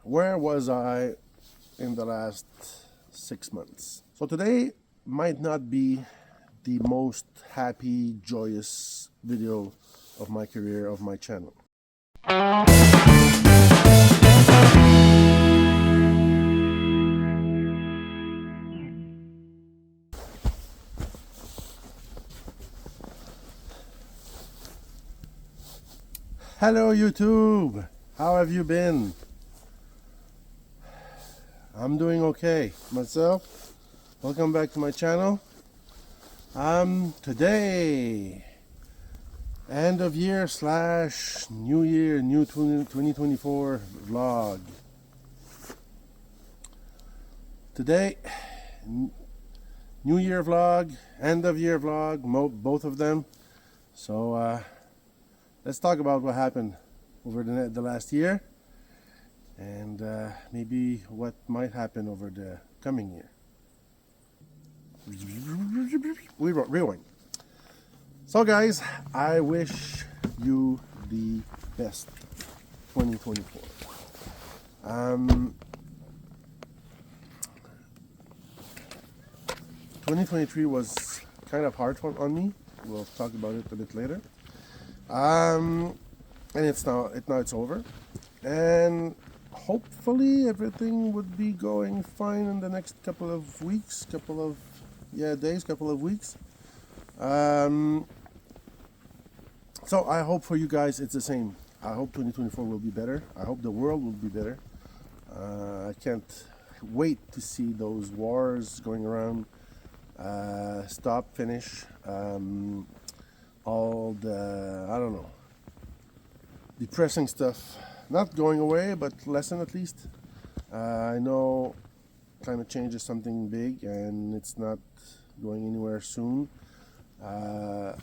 where was I in the last 6 months? So today might not be the most happy, joyous video of my career, of my channel. Hello YouTube, how have you been? I'm doing okay myself. Welcome back to my channel. Today, end of year / new year, new 2024 vlog. Today, new year vlog, end of year vlog, both of them. So let's talk about what happened over the last year, and maybe what might happen over the coming year. Rewind. So guys, I wish you the best 2024. 2023 was kind of hard on me. We'll talk about it a bit later. And it's over, and hopefully everything would be going fine in the next couple of weeks, couple of weeks. So I hope for you guys it's the same. I hope 2024 will be better. I hope the world will be better. I can't wait to see those wars going around stop, finish. All the, I don't know, depressing stuff not going away, but lessen at least. I know climate change is something big and it's not going anywhere soon. I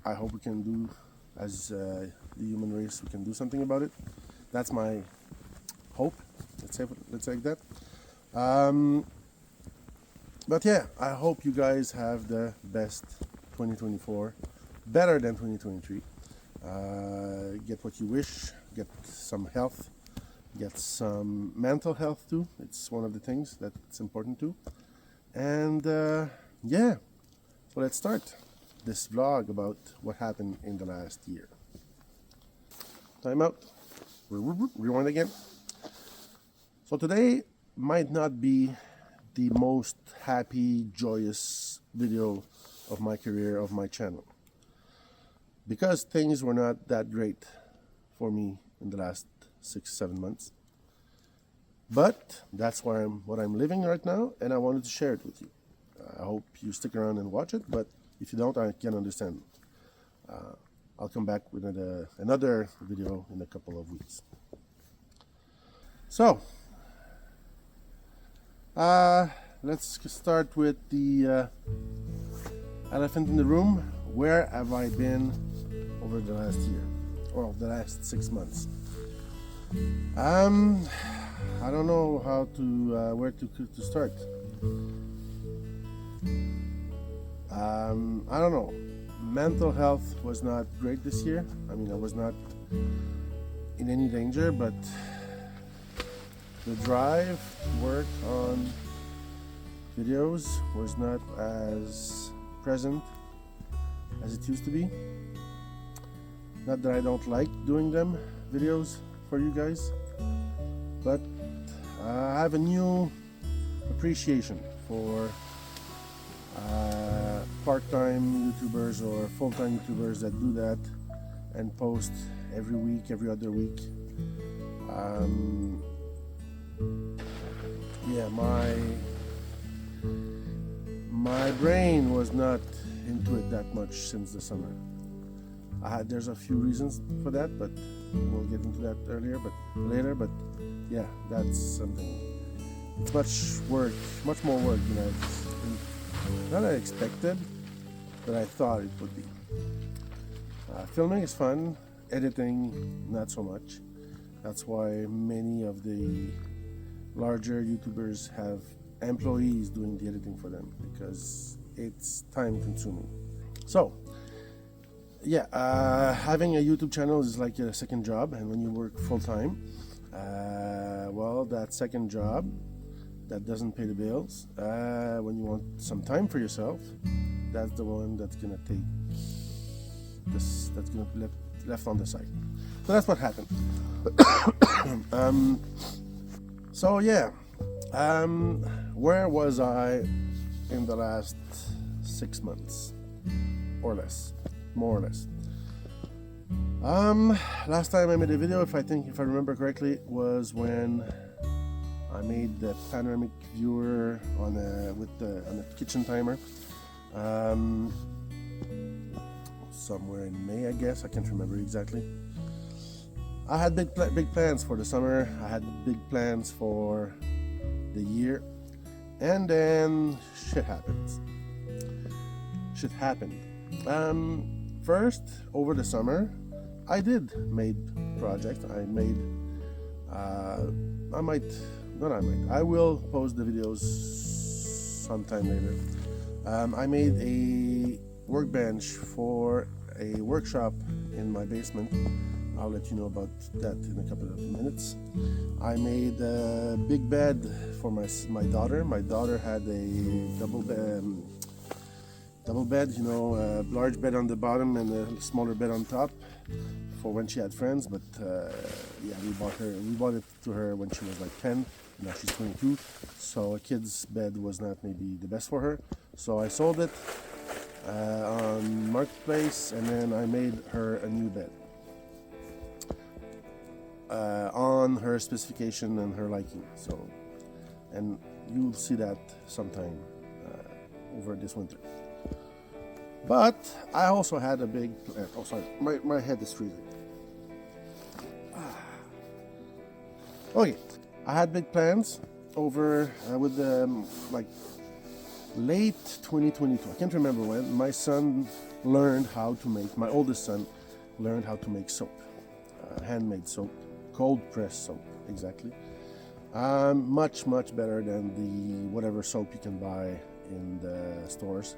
hope we can do, as the human race, we can do something about it. That's my hope. Let's say like that. But yeah, I hope you guys have the best 2024. Better than 2023. Get what you wish, get some health, get some mental health too. It's one of the things that's important too. And yeah, so let's start this vlog about what happened in the last year. Time out. Rewind again. So today might not be the most happy, joyous video of my career, of my channel, because things were not that great for me in the last 6-7 months. But that's what I'm living right now, and I wanted to share it with you. I hope you stick around and watch it, but if you don't, I can understand. I'll come back with another video in a couple of weeks. So, let's start with the elephant in the room. Where have I been over the last year, or the last 6 months? I don't know how to where to start. I don't know. Mental health was not great this year. I mean, I was not in any danger, but the drive to work on videos was not as present as it used to be. Not that I don't like doing them videos for you guys, but I have a new appreciation for part-time YouTubers or full-time YouTubers that do that and post every week, every other week. Yeah, my brain was not into it that much since the summer. There's a few reasons for that, but we'll get into that later. But yeah, that's something. It's much more work than I expected, but I thought it would be. Filming is fun, editing not so much. That's why many of the larger YouTubers have employees doing the editing for them, because it's time consuming. So yeah, having a YouTube channel is like a second job, and when you work full time, Well, that second job that doesn't pay the bills, when you want some time for yourself, that's the one that's gonna take this, that's gonna be left on the side. So that's what happened. So yeah, where was I in the last 6 months or less, more or less? Last time I made a video, if I remember correctly, was when I made the panoramic viewer on a kitchen timer. Somewhere in May, I guess. I can't remember exactly. I had big plans for the summer. I had big plans for the year, and then shit happens. Shit happened. First, over the summer, I did made project. I will post the videos sometime later. I made a workbench for a workshop in my basement. I'll let you know about that in a couple of minutes. I made a big bed for my daughter. My daughter had a double bed, a large bed on the bottom and a smaller bed on top for when she had friends. But we bought it to her when she was like 10. Now she's 22, so a kid's bed was not maybe the best for her. So I sold it on Marketplace, and then I made her a new bed on her specification and her liking. So, and you'll see that sometime over this winter. But I also had a big plan. Oh, sorry, my head is freezing. Okay, I had big plans over with late 2022. I can't remember when. My oldest son learned how to make soap, handmade soap, cold pressed soap, exactly. Much better than the whatever soap you can buy in the stores.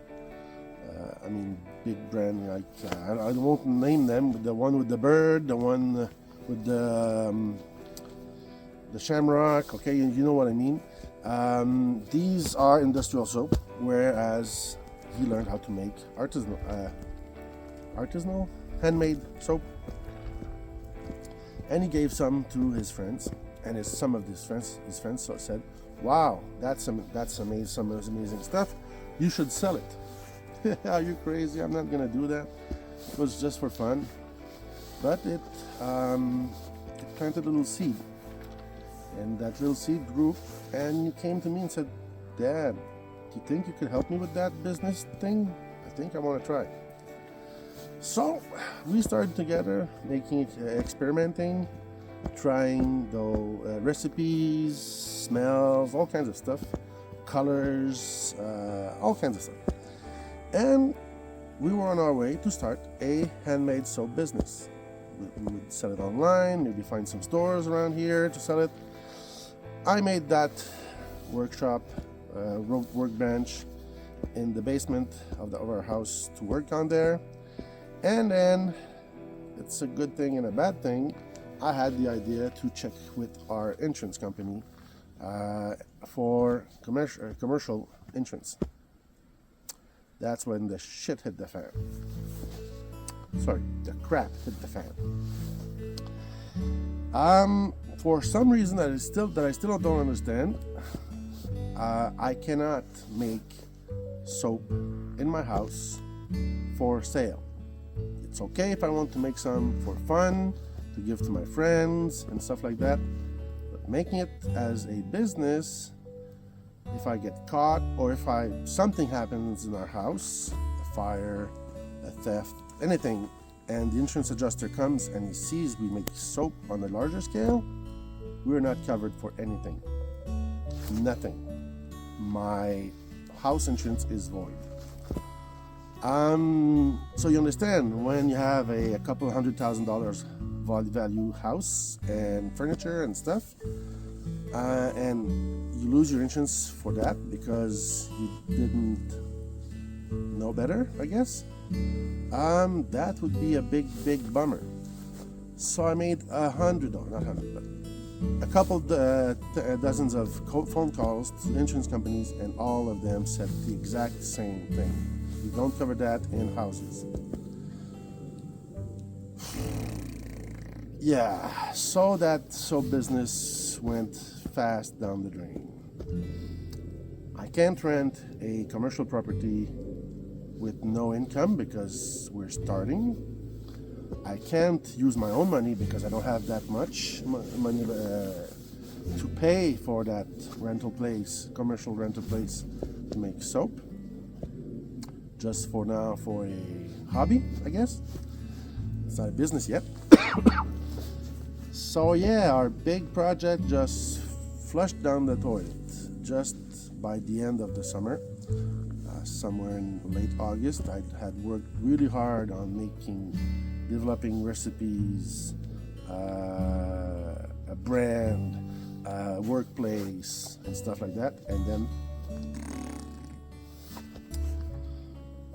Big brand, like I won't name them, but the one with the bird, the one with the shamrock, okay, you know what I mean. These are industrial soap, whereas he learned how to make artisanal handmade soap, and he gave some to his friends, and some of his friends said, "Wow, that's amazing, some amazing stuff. You should sell it." Are you crazy? I'm not gonna do that. It was just for fun, but it planted a little seed, and that little seed grew, and he came to me and said, "Dad, do you think you could help me with that business thing? I think I want to try." So we started together, making it, experimenting, trying the recipes, smells, all kinds of stuff, colors, all kinds of stuff. And we were on our way to start a handmade soap business. We would sell it online, maybe find some stores around here to sell it. I made that workshop, workbench in the basement of our house to work on there. And then, it's a good thing and a bad thing, I had the idea to check with our insurance company for commercial insurance. That's when the shit hit the fan. Sorry, the crap hit the fan. For some reason that I still don't understand, I cannot make soap in my house for sale. It's okay if I want to make some for fun, to give to my friends and stuff like that, but making it as a business, if I get caught or if something happens in our house, a fire, a theft, anything, and the insurance adjuster comes and he sees we make soap on a larger scale, we're not covered for anything. Nothing. My house insurance is void. So you understand, when you have a couple $100,000 value house and furniture and stuff, and you lose your insurance for that because you didn't know better, I guess, that would be a big bummer. So I made $100, not 100, but a couple dozens of phone calls to insurance companies, and all of them said the exact same thing. We don't cover that in houses. Yeah, so business went fast down the drain. I can't rent a commercial property with no income because we're starting. I can't use my own money because I don't have that much money to pay for that rental place, commercial rental place, to make soap. Just for now, for a hobby, I guess. It's not a business yet. So yeah, our big project just flushed down the toilet just by the end of the summer. Somewhere in late August, I had worked really hard on developing recipes, a brand, workplace, and stuff like that. And then,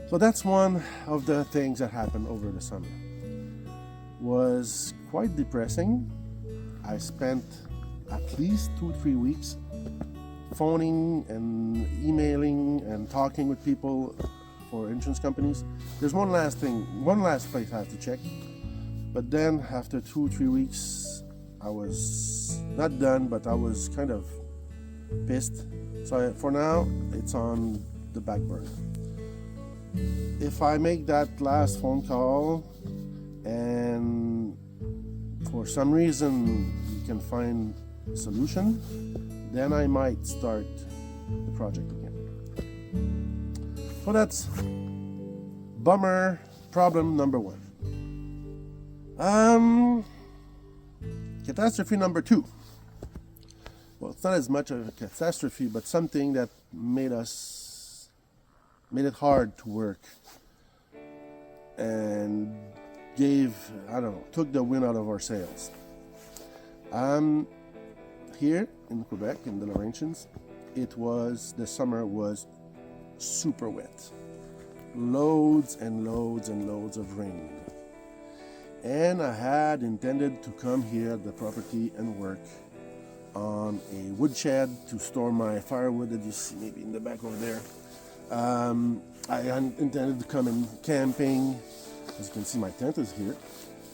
so that's one of the things that happened over the summer. Was quite depressing. I spent at least 2-3 weeks phoning and emailing and talking with people for insurance companies. There's one last place I have to check. But then after 2-3 weeks, I was not done, but I was kind of pissed. So for now, it's on the back burner. If I make that last phone call and for some reason you can find a solution, then I might start the project again. So that's bummer problem number 1. Catastrophe number 2. Well, it's not as much of a catastrophe, but something that made it hard to work and took the wind out of our sails. Here in Quebec, in the Laurentians, the summer was super wet. Loads and loads and loads of rain. And I had intended to come here at the property and work on a woodshed to store my firewood that you see maybe in the back over there. I intended to come in camping. As you can see, my tent is here.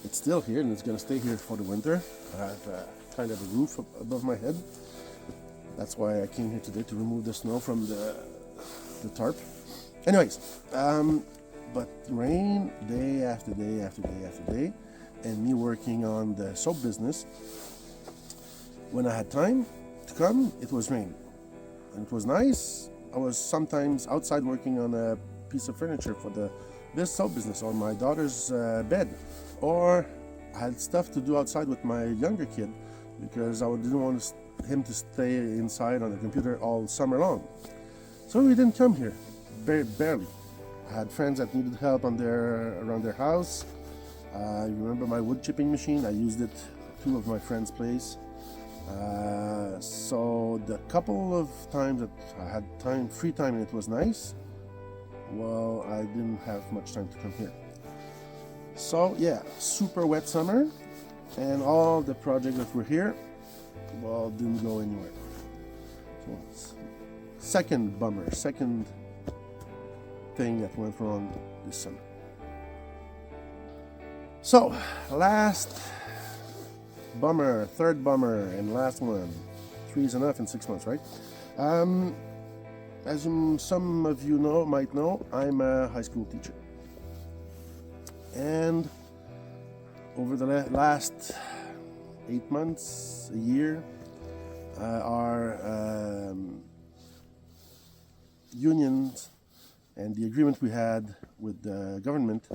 It's still here and it's going to stay here for the winter. I have kind of a roof above my head. That's why I came here today, to remove the snow from the tarp. Anyways, but rain day after day after day after day, and me working on the soap business. When I had time to come, it was raining. And it was nice. I was sometimes outside working on a piece of furniture for this soap business, or my daughter's bed, or I had stuff to do outside with my younger kid because I didn't want him to stay inside on the computer all summer long. So we didn't come here, barely. I had friends that needed help around their house. You remember my wood chipping machine? I used it at 2 of my friends' place. So the couple of times that I had free time and it was nice, well, I didn't have much time to come here. So yeah, super wet summer, and all the projects that were here, well, didn't go anywhere. So second thing that went wrong this summer. So last bummer, third bummer, and last one. 3 is enough in 6 months, right? As some of you might know, I'm a high school teacher. And over the last 8 months, a year, our unions and the agreement we had with the government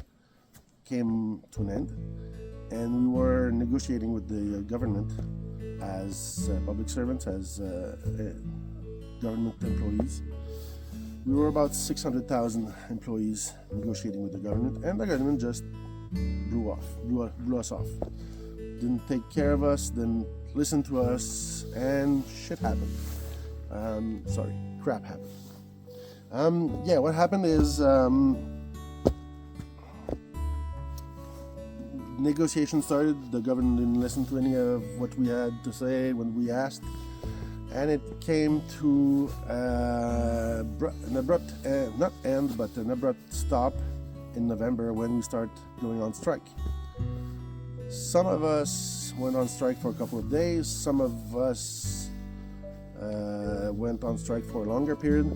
came to an end. And we were negotiating with the government as public servants, as government employees. We were about 600,000 employees negotiating with the government, and the government just blew us off. Didn't take care of us, didn't listen to us, and shit happened. Crap happened. What happened is negotiations started. The government didn't listen to any of what we had to say when we asked, and it came to an abrupt not end, but an abrupt stop in November when we start going on strike. Some of us went on strike for a couple of days. Some of us went on strike for a longer period.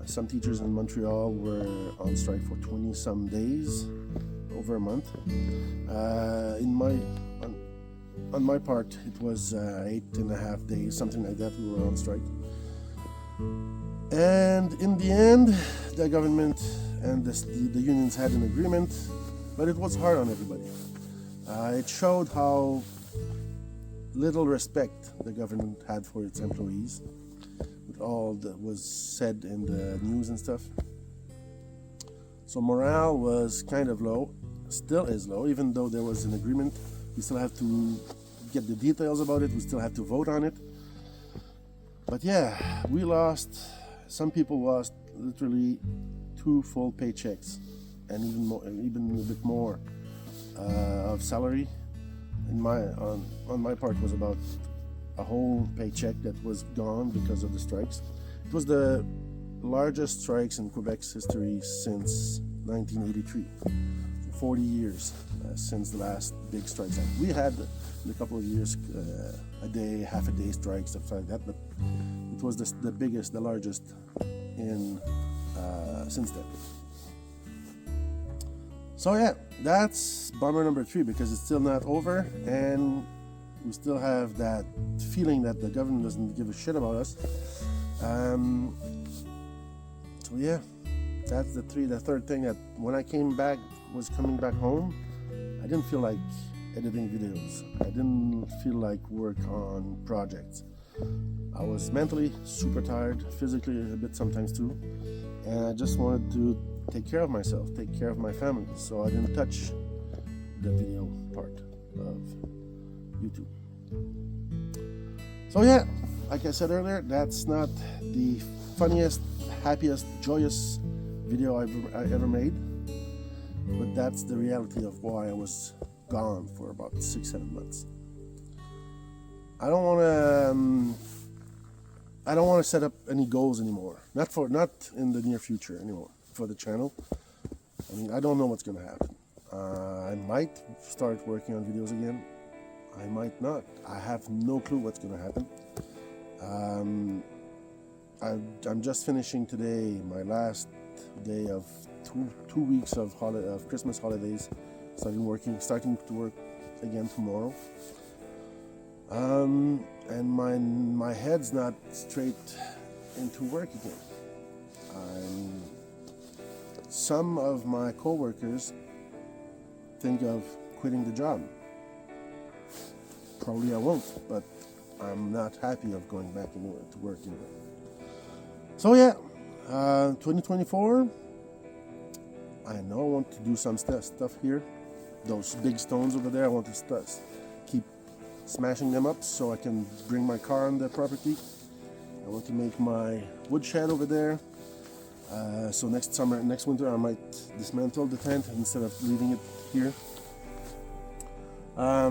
Some teachers in Montreal were on strike for 20-some days, over a month. On my part, it was 8.5 days, something like that. We were on strike, and in the end, the government and the unions had an agreement, but it was hard on everybody. It showed how little respect the government had for its employees, with all that was said in the news and stuff. So morale was kind of low, still is low, even though there was an agreement. We still have to get the details about it, we still have to vote on it. But yeah, we lost, some people lost literally 2 full paychecks, and even a bit more of salary. On my part was about a whole paycheck that was gone because of the strikes. It was the largest strikes in Quebec's history since 1983. 40 years since the last big strikes. We had in a couple of years a day, half a day strike, stuff like that, but it was the biggest, the largest in since then. So yeah, that's bummer number 3, because it's still not over, and we still have that feeling that the government doesn't give a shit about us. So yeah, that's the third thing, that when I coming back home, I didn't feel like editing videos. I didn't feel like work on projects. I was mentally super tired, physically a bit sometimes too, and I just wanted to take care of myself, take care of my family, so I didn't touch the video part of YouTube. So yeah, like I said earlier, that's not the funniest, happiest, joyous video I ever made, but that's the reality of why I was gone for about 6-7 months. I don't want to set up any goals anymore. Not in the near future anymore for the channel. I mean, I don't know what's going to happen. I might start working on videos again. I might not. I have no clue what's going to happen. I'm just finishing today my last day of two weeks of Christmas holidays. Starting to work again tomorrow. And my head's not straight into work again. Some of my coworkers think of quitting the job. Probably I won't, but I'm not happy of going back to work anyway. So yeah, 2024, I know I want to do some stuff here. Those big stones over there, I want to keep smashing them up so I can bring my car on the property. I want to make my woodshed over there. So next winter, I might dismantle the tent instead of leaving it here. I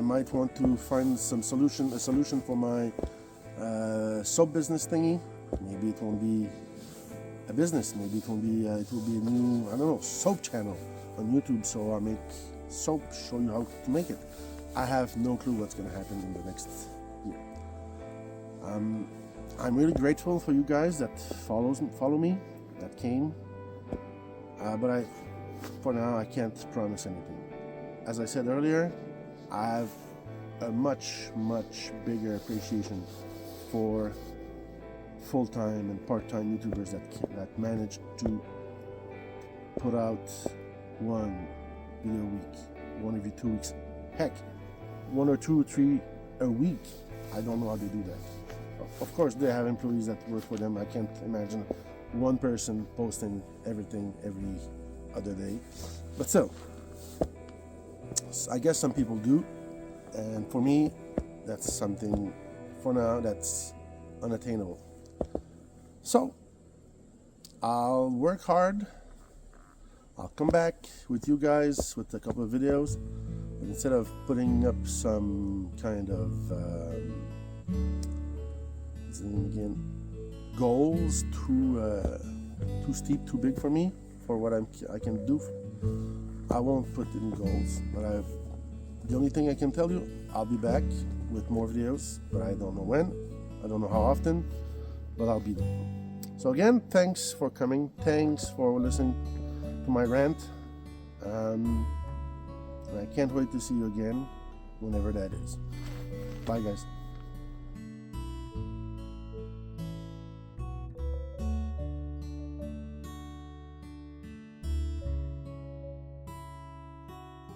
might want to find a solution for my soap business thingy. Maybe it won't be a business. Maybe it will be a new, I don't know, soap channel on YouTube. So I make soap, show you how to make it. I have no clue what's going to happen in the next year. I'm really grateful for you guys that follow me, that came. But for now, I can't promise anything. As I said earlier, I have a much, much bigger appreciation for full-time and part-time YouTubers that manage to put out one video a week, one every 2 weeks. Heck, 1 or 2 or 3 a week. I don't know how they do that. Of course, they have employees that work for them. I can't imagine one person posting everything every other day. But still, I guess some people do. And for me, that's something, for now, that's unattainable. So, I'll work hard. I'll come back with you guys with a couple of videos. Instead of putting up some kind of goals too steep, too big for me, for what I can do, I won't put any goals. But the only thing I can tell you, I'll be back with more videos, but I don't know when, I don't know how often, but I'll be there. So again, thanks for coming, thanks for listening to my rant. And I can't wait to see you again, whenever that is. Bye, guys.